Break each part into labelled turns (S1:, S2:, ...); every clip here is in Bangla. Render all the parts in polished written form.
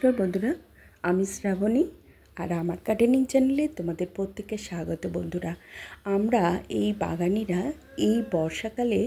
S1: নমস্কার বন্ধুরা, আমি শ্রাবণী আর আমার গার্ডেনিং চ্যানেলে তোমাদের প্রত্যেককে স্বাগত। বন্ধুরা, আমরা এই বাগানিরা এই বর্ষাকালে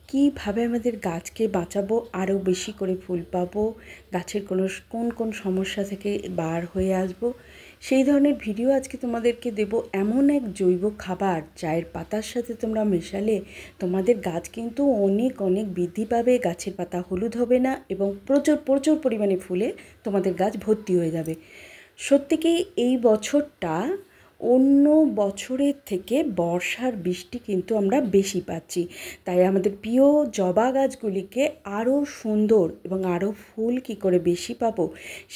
S1: কীভাবে আমাদের গাছকে বাঁচাবো, আরও বেশি করে ফুল পাবো, গাছের কোন কোন সমস্যা থেকে বার হয়ে আসবো, সেই ধরনের ভিডিও আজকে তোমাদেরকে দেব। এমন এক জৈব খাবার চায়ের পাতার সাথে তোমরা মেশালে তোমাদের গাছ কিন্তু অনেক অনেক বৃদ্ধি পাবে, গাছের পাতা হলুদ হবে না এবং প্রচুর প্রচুর পরিমাণে ফুলে তোমাদের গাছ ভর্তি হয়ে যাবে। সত্যিই এই বছরটা অন্য বছরের থেকে বর্ষার বৃষ্টি কিন্তু আমরা বেশি পাচ্ছি, তাই আমাদের প্রিয় জবা গাছগুলিকে আরও সুন্দর এবং আরও ফুল কী করে বেশি পাবো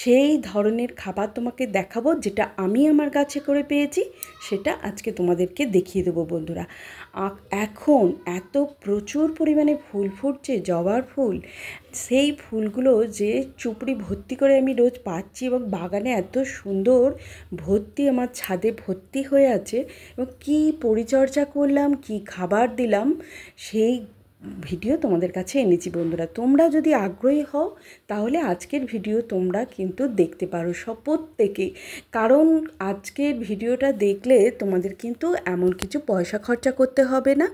S1: সেই ধরনের খাবার তোমাকে দেখাবো, যেটা আমি আমার গাছে করে পেয়েছি সেটা আজকে তোমাদেরকে দেখিয়ে দেবো। বন্ধুরা, এখন এত প্রচুর পরিমাণে ফুল ফুটছে, জবার ফুল, সেই ফুলগুলো যে চুপড়ি ভর্তি করে আমি রোজ পাচ্ছি এবং বাগানে এত সুন্দর ভর্তি, আমার ছাদে ভর্তি হয়ে আছে এবং কী পরিচর্যা করলাম, কি খাবার দিলাম সেই ভিডিও তোমাদের কাছে এনেছি। বন্ধুরা, তোমরা যদি আগ্রহী হও তাহলে আজকের ভিডিও তোমরা কিন্তু দেখতে পারো প্রত্যেকে, কারণ আজকের ভিডিওটা দেখলে তোমাদের কিন্তু এমন কিছু পয়সা খরচা করতে হবে না।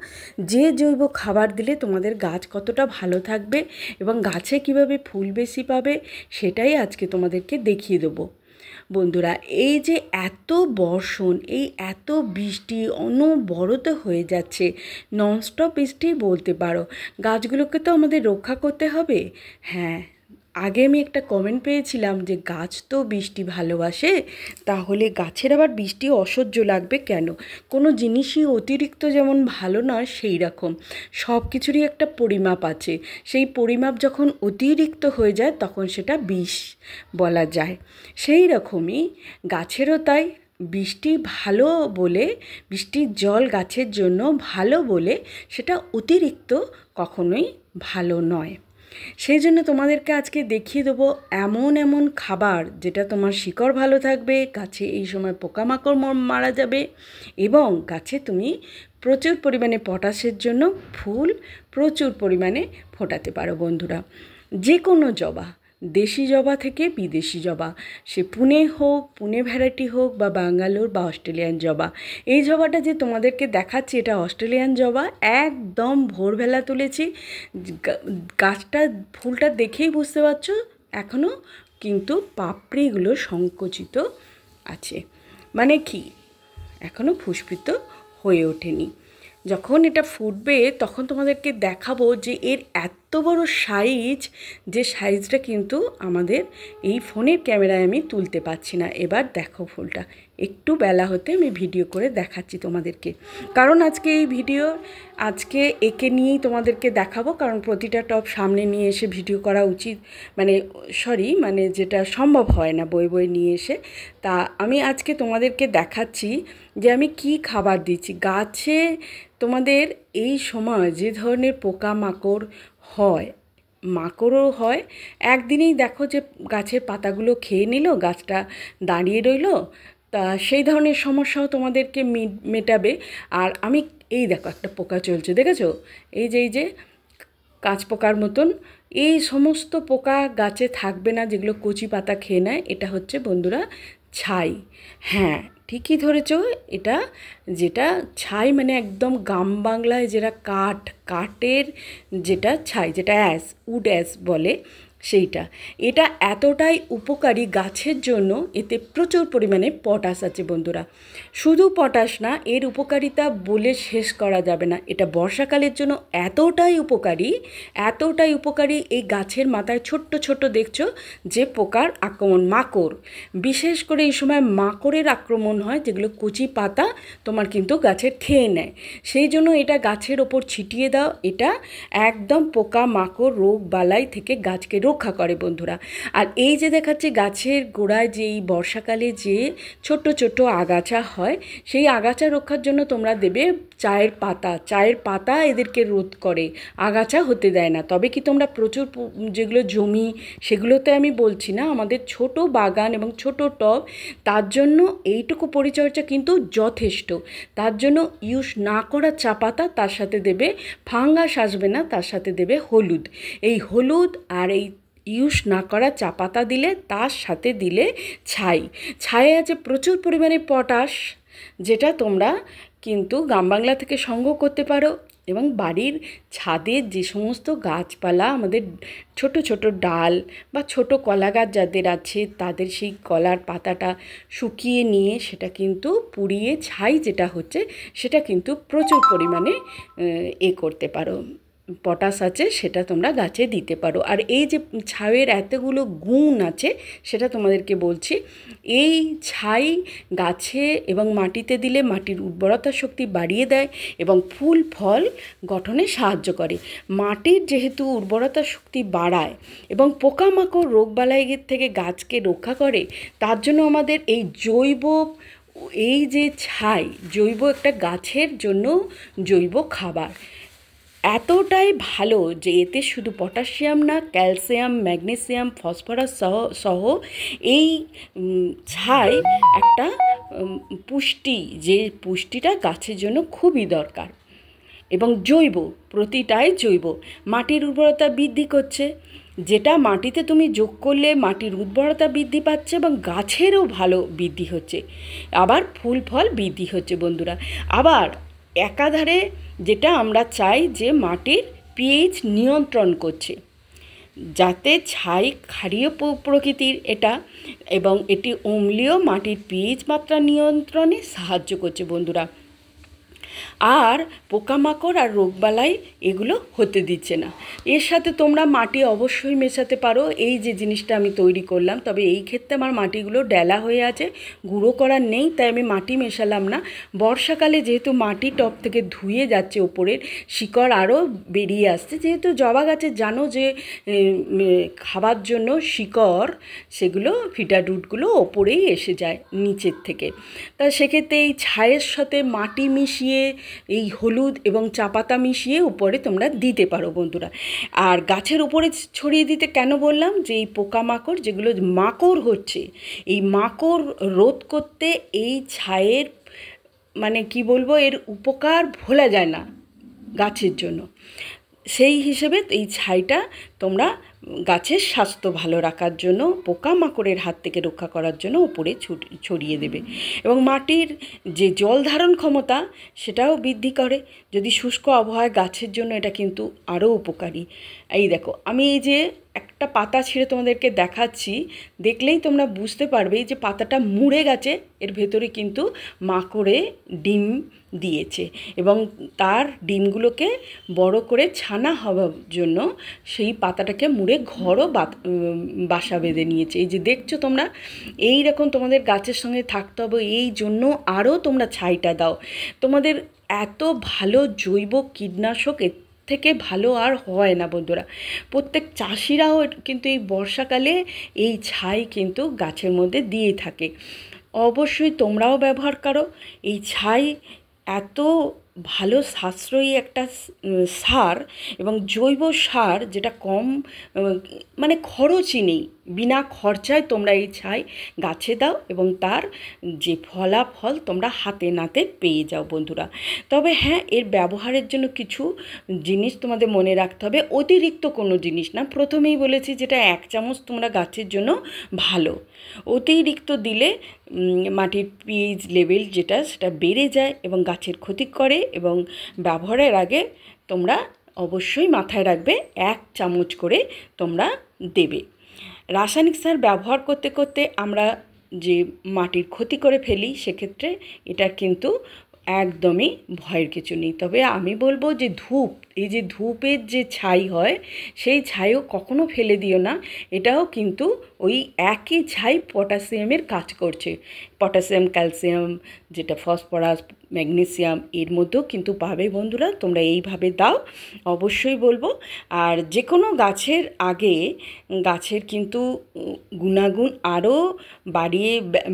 S1: যে জৈব খাবার দিলে তোমাদের গাছ কতটা ভালো থাকবে এবং গাছে কিভাবে ফুল বেশি পাবে সেটাই আজকে তোমাদেরকে দেখিয়ে দেবো। বন্ধুরা, এই যে এত বর্ষণ, এই এত বৃষ্টি অনবরত হয়ে যাচ্ছে, ননস্টপ বৃষ্টি বলতে পারো, গাছগুলোকে তো আমাদের রক্ষা করতে হবে। হ্যাঁ, আগে আমি একটা কমেন্ট পেয়েছিলাম যে গাছ তো বৃষ্টি ভালোবাসে, তাহলে গাছের আবার বৃষ্টি অসহ্য লাগবে কেন? কোনো জিনিসই অতিরিক্ত যেমন ভালো নয়, সেই রকম সব কিছুরই একটা পরিমাপ আছে। সেই পরিমাপ যখন অতিরিক্ত হয়ে যায় তখন সেটা বিষ বলা যায়। সেই রকমই গাছেরও তাই, বৃষ্টি ভালো বলে, বৃষ্টির জল গাছের জন্য ভালো বলে সেটা অতিরিক্ত কখনোই ভালো নয়। সেই জন্য তোমাদেরকে আজকে দেখিয়ে দেবো এমন এমন খাবার যেটা তোমার শিকড় ভালো থাকবে, গাছে এই সময় পোকামাকড় মারা যাবে এবং গাছে তুমি প্রচুর পরিমাণে পটাশের জন্য ফুল প্রচুর পরিমাণে ফোটাতে পারো। বন্ধুরা, যে কোনো জবা, দেশি জবা থেকে বিদেশি জবা, সে পুনে হোক, পুনে ভ্যারাইটি হোক বা ব্যাঙ্গালোর বা অস্ট্রেলিয়ান জবা, এই জবাটা যে তোমাদেরকে দেখাচ্ছি এটা অস্ট্রেলিয়ান জবা, একদম ভোরবেলা তুলেছি। গাছটা ফুলটা দেখেই বুঝতে পারছো এখনও কিন্তু পাপড়িগুলো সংকুচিত আছে, মানে কি এখনও পুষ্পিত হয়ে ওঠেনি। যখন এটা ফুটবে তখন তোমাদেরকে দেখাবো যে এর এত বড় সাইজ, যে সাইজটা কিন্তু আমাদের এই ফোনের ক্যামেরায় আমি তুলতে পারছি না। এবার দেখো ফুলটা, একটু বেলা হতে আমি ভিডিও করে দেখাচ্ছি তোমাদেরকে, কারণ আজকে এই ভিডিও আজকে একে নিয়েই তোমাদেরকে দেখাবো, কারণ প্রতিটা টব সামনে নিয়ে এসে ভিডিও করা উচিত, মানে যেটা সম্ভব হয় না বই নিয়ে এসে। তা আমি আজকে তোমাদেরকে দেখাচ্ছি যে আমি কি খাবার দিচ্ছি গাছে। তোমাদের এই সময় যে ধরনের পোকামাকড় হয়, মাকড়ও হয়, একদিনেই দেখো যে গাছের পাতাগুলো খেয়ে নিল, গাছটা দাঁড়িয়ে রইল, তা সেই ধরনের সমস্যাও তোমাদেরকে মেটাবে। আর আমি এই দেখো একটা পোকা চলছে, দেখেছো? এই যে কাঁচ পোকার মতন, এই সমস্ত পোকা গাছে থাকবে না যেগুলো কচি পাতা খেয়ে নেয়। এটা হচ্ছে বন্ধুরা ছাই। হ্যাঁ, ঠিকই ধরেছ, এটা যেটা ছাই মানে একদম গ্রাম বাংলায় যেটা কাঠের যেটা ছাই, যেটা উড অ্যাশ বলে সেইটা। এটা এতটাই উপকারী গাছের জন্য, এতে প্রচুর পরিমাণে পটাশ আছে। বন্ধুরা, শুধু পটাশ না, এর উপকারিতা বলে শেষ করা যাবে না। এটা বর্ষাকালের জন্য এতটাই উপকারী। এই গাছের মাথায় ছোট্ট ছোট্ট দেখছো যে পোকার আক্রমণ, মাকড়, বিশেষ করে এই সময় মাকড়ের আক্রমণ হয়, যেগুলো কচি পাতা তোমার কিন্তু গাছের খেয়ে নেয়। সেই জন্য এটা গাছের ওপর ছিটিয়ে দাও, এটা একদম পোকা মাকড় রোগ বালাই থেকে গাছকে রক্ষা করে। বন্ধুরা, আর এই যে দেখাচ্ছি গাছের গোড়ায় যে এই বর্ষাকালে যে ছোট্ট ছোট্ট আগাছা হয়, সেই আগাছা রক্ষার জন্য তোমরা দেবে চায়ের পাতা এদেরকে রোধ করে, আগাছা হতে দেয় না। তবে কি তোমরা প্রচুর যেগুলো জমি, সেগুলোতে আমি বলছি না, আমাদের ছোট বাগান এবং ছোট টব, তার জন্য এইটুকু পরিচর্যা কিন্তু যথেষ্ট। তার জন্য ইউজ না করা চা পাতা, তার সাথে দেবে ফাঙ্গাস আসবে না, তার সাথে দেবে হলুদ। এই হলুদ আর এই ইউজ না করা চা পাতা দিলে, তার সাথে দিলে ছাই। ছায়ে আছে প্রচুর পরিমাণে পটাশ, যেটা তোমরা কিন্তু গ্রাম বাংলা থেকে সংগ্রহ করতে পারো। এবং বাড়ির ছাদের যে সমস্ত গাছপালা, আমাদের ছোট ছোট ডাল বা ছোট কলা গাছ যাদের আছে, তাদের সেই কলার পাতাটা শুকিয়ে নিয়ে সেটা কিন্তু পুড়িয়ে ছাই যেটা হচ্ছে, সেটা কিন্তু প্রচুর পরিমাণে করতে পারো, পটাশ আছে, সেটা তোমরা গাছে দিতে পারো। আর এই যে ছাইয়ের এতগুলো গুণ আছে, সেটা তোমাদেরকে বলছি। এই ছাই গাছে এবং মাটিতে দিলে মাটির উর্বরতা শক্তি বাড়িয়ে দেয় এবং ফুল ফল গঠনে সাহায্য করে। মাটির যেহেতু উর্বরতা শক্তি বাড়ায় এবং পোকামাকড় রোগবালাইয়ের থেকে গাছকে রক্ষা করে, তার জন্য আমাদের এই জৈব, এই যে ছাই, জৈব একটা গাছের জন্য জৈব খাবার এতটাই ভালো যে এতে শুধু পটাশিয়াম না, ক্যালসিয়াম, ম্যাগনেসিয়াম, ফসফরাস সহ এই ছাই একটা পুষ্টি, যে পুষ্টিটা গাছের জন্য খুবই দরকার। এবং জৈব, প্রতিটাই জৈব, মাটির উর্বরতা বৃদ্ধি করছে। যেটা মাটিতে তুমি যোগ করলে মাটির উর্বরতা বৃদ্ধি পাচ্ছে এবং গাছেরও ভালো বৃদ্ধি হচ্ছে, আবার ফুল ফল বৃদ্ধি হচ্ছে বন্ধুরা। আবার একাধারে যেটা আমরা চাই যে মাটির পিএইচ নিয়ন্ত্রণ করছে, যাতে ছাই ক্ষারীয় প্রকৃতির এটা, এবং এটি অম্লীয় মাটির পিএইচ মাত্রা নিয়ন্ত্রণে সাহায্য করছে বন্ধুরা। আর পোকামাকড় আর রোগবালাই এগুলো হতে দিচ্ছে না। এর সাথে তোমরা মাটি অবশ্যই মেশাতে পারো, এই যে জিনিসটা আমি তৈরি করলাম। তবে এই ক্ষেত্রে আমার মাটিগুলো ডেলা হয়ে আছে, গুঁড়ো করার নেই, তাই আমি মাটি মেশালাম না। বর্ষাকালে যেহেতু মাটি টপ থেকে ধুয়ে যাচ্ছে, ওপরের শিকড় আরও বেরিয়ে আসছে, যেহেতু জবা গাছের জানো যে খাবার জন্য শিকড়, সেগুলো ফিডার রুটগুলো ওপরেই এসে যায় নিচের থেকে। তা সেক্ষেত্রে এই ছাইয়ের সাথে মাটি মিশিয়ে, এই হলুদ এবং চা পাতা মিশিয়ে উপরে তোমরা দিতে পারো বন্ধুরা। আর গাছের উপরে ছড়িয়ে দিতে কেন বললাম, যে এই পোকামাকড় যেগুলো মাকড় হচ্ছে, এই মাকড় রোধ করতে এই ছাইয়ের মানে কি বলবো, এর উপকার ভোলা যায় না গাছের জন্য। সেই হিসেবে এই ছাইটা তোমরা গাছের স্বাস্থ্য ভালো রাখার জন্য, পোকামাকড়ের হাত থেকে রক্ষা করার জন্য উপরে ছড়িয়ে দেবে। এবং মাটির যে জল ধারণ ক্ষমতা, সেটাও বৃদ্ধি করে। যদি শুষ্ক আবহাওয়ায় গাছের জন্য এটা কিন্তু আরও উপকারী। এই দেখো, আমি এই যে একটা পাতা ছিঁড়ে তোমাদেরকে দেখাচ্ছি, দেখলেই তোমরা বুঝতে পারবে যে পাতাটা মুড়ে গেছে, এর ভেতরে কিন্তু মাকড়ে ডিম দিয়েছে এবং তার ডিমগুলোকে বড় করে ছানা হওয়ার জন্য সেই পাতাটাকে মুড়ে ঘরও বাসা বেঁধে নিয়েছে। এই যে দেখছো তোমরা, এই রকম তোমাদের গাছের সঙ্গে থাকতে হবে, এই জন্য আরও তোমরা ছাইটা দাও। তোমাদের এত ভালো জৈব কীটনাশক থেকে ভালো আর হয় না বন্ধুরা। প্রত্যেক চাষিরাও কিন্তু এই বর্ষাকালে এই ছাই কিন্তু গাছের মধ্যে দিয়ে থাকে। অবশ্যই তোমরাও ব্যবহার করো। এই ছাই এত ভালো সাশ্রয়ী একটা সার এবং জৈব সার, যেটা কম মানে খরচই নেই, বিনা খরচায় তোমরা এই ছাই গাছে দাও এবং তার যে ফলাফল তোমরা হাতে নাতে পেয়ে যাও বন্ধুরা। তবে হ্যাঁ, এর ব্যবহারের জন্য কিছু জিনিস তোমাদের মনে রাখতে হবে, অতিরিক্ত কোনো জিনিস না। প্রথমেই বলেছি যেটা 1 চামচ তোমরা গাছের জন্য ভালো, অতিরিক্ত দিলে মাটির পিএইচ লেভেল যেটা, সেটা বেড়ে যায় এবং গাছের ক্ষতি করে। এবং ব্যবহারের আগে তোমরা অবশ্যই মাথায় রাখবে 1 চামচ করে তোমরা দেবে। রাসায়নিক সার ব্যবহার করতে করতে আমরা যে মাটির ক্ষতি করে ফেলি, সেক্ষেত্রে এটার কিন্তু একদমই ভয়ের কিছু নেই। তবে আমি বলবো যে ধূপ, এই যে ধূপের যে ছাই হয়, সেই ছাইও কখনো ফেলে দিও না। এটাও কিন্তু ওই একই ছাই পটাশিয়ামের কাজ করছে। পটাশিয়াম, ক্যালসিয়াম, যেটা ফসফরাস, ম্যাগনেসিয়াম, এর মধ্যেও কিন্তু পাবে বন্ধুরা। তোমরা এইভাবে দাও, অবশ্যই বলবো। আর যে কোনো গাছের আগে গাছের কিন্তু গুণাগুণ আরও বাড়িয়ে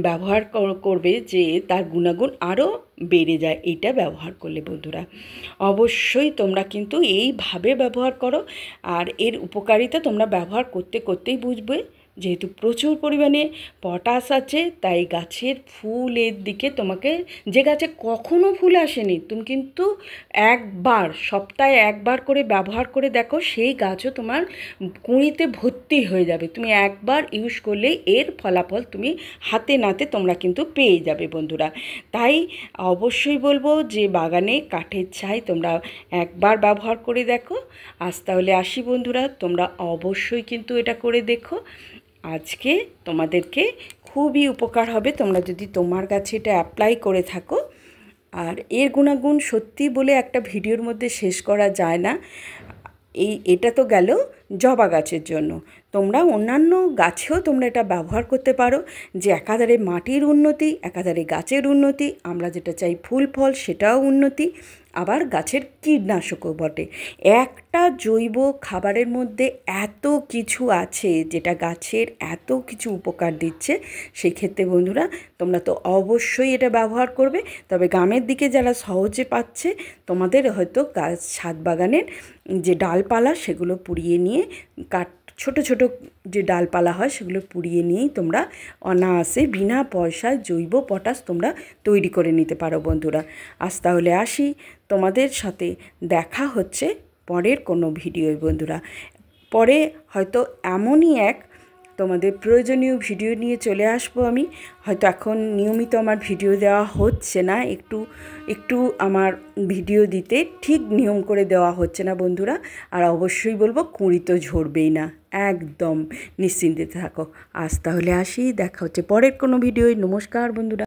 S1: ব্যবহার করবে, যে তার গুণাগুণ আরও বেড়ে যায় এইটা ব্যবহার করলে বন্ধুরা। অবশ্যই তোমরা কিন্তু এইভাবে ব্যবহার করো, আর এর উপকারিতা তোমরা ব্যবহার করতে করতেই বুঝবে যেহেতু প্রচুর পরিমাণে পটাশ আছে, তাই গাছের ফুলের দিকে তোমাকে, যে গাছে কখনো ফুল আসেনি, তুমি কিন্তু একবার, সপ্তাহে একবার করে ব্যবহার করে দেখো, সেই গাছও তোমার কুঁড়িতে ভর্তি হয়ে যাবে। তুমি একবার ইউজ করলেই এর ফলাফল তুমি হাতে নাতে তোমরা কিন্তু পেয়ে যাবে বন্ধুরা। তাই অবশ্যই বলবো যে বাগানে কাঠের ছাই তোমরা একবার ব্যবহার করে দেখো। আজ তাহলে আসি বন্ধুরা, তোমরা অবশ্যই কিন্তু এটা করে দেখো। আজকে তোমাদেরকে খুবই উপকার হবে তোমরা যদি তোমার গাছে এটা অ্যাপ্লাই করে থাকো। আর এর গুণাগুণ সত্যি বলে একটা ভিডিওর মধ্যে শেষ করা যায় না। এটা তো গেল জবা গাছের জন্য। তোমরা অন্যান্য গাছেও তোমরা এটা ব্যবহার করতে পারো, যে একাধারে মাটির উন্নতি, একাধারে গাছের উন্নতি, আমরা যেটা চাই ফুল ফল সেটাও উন্নতি, আবার গাছের কীটনাশকও বটে। একটা জৈব খাবারের মধ্যে এত কিছু আছে যেটা গাছের এত কিছু উপকার দিচ্ছে। সেই ক্ষেত্রে বন্ধুরা তোমরা তো অবশ্যই এটা ব্যবহার করবে। তবে গ্রামের দিকে যারা সহজে পাচ্ছে, তোমাদের হয়তো গাছ ছাদ বাগানের যে ডালপালা সেগুলো পুড়িয়ে নিয়ে ছোট ছোট যে ডালপালা হয় সেগুলো পুড়িয়ে নিয়েই তোমরা অনায়াসে বিনা পয়সায় জৈব পটাশ তোমরা তৈরি করে নিতে পারো বন্ধুরা। আজ তাহলে আসি, তোমাদের সাথে দেখা হচ্ছে পরের কোনো ভিডিওয় বন্ধুরা। পরে হয়তো এমনই এক তোমাদের প্রয়োজনীয় ভিডিও নিয়ে চলে আসবো আমি। হয়তো এখন নিয়মিত আমার ভিডিও দেওয়া হচ্ছে না, একটু আমার ভিডিও দিতে ঠিক নিয়ম করে দেওয়া হচ্ছে না বন্ধুরা। আর অবশ্যই বলবো কুঁড়ি তো ঝরবেই না, একদম নিশ্চিন্তে থাকো। আজ তাহলে আসি, দেখা হচ্ছে পরের কোনো ভিডিওয়। নমস্কার বন্ধুরা।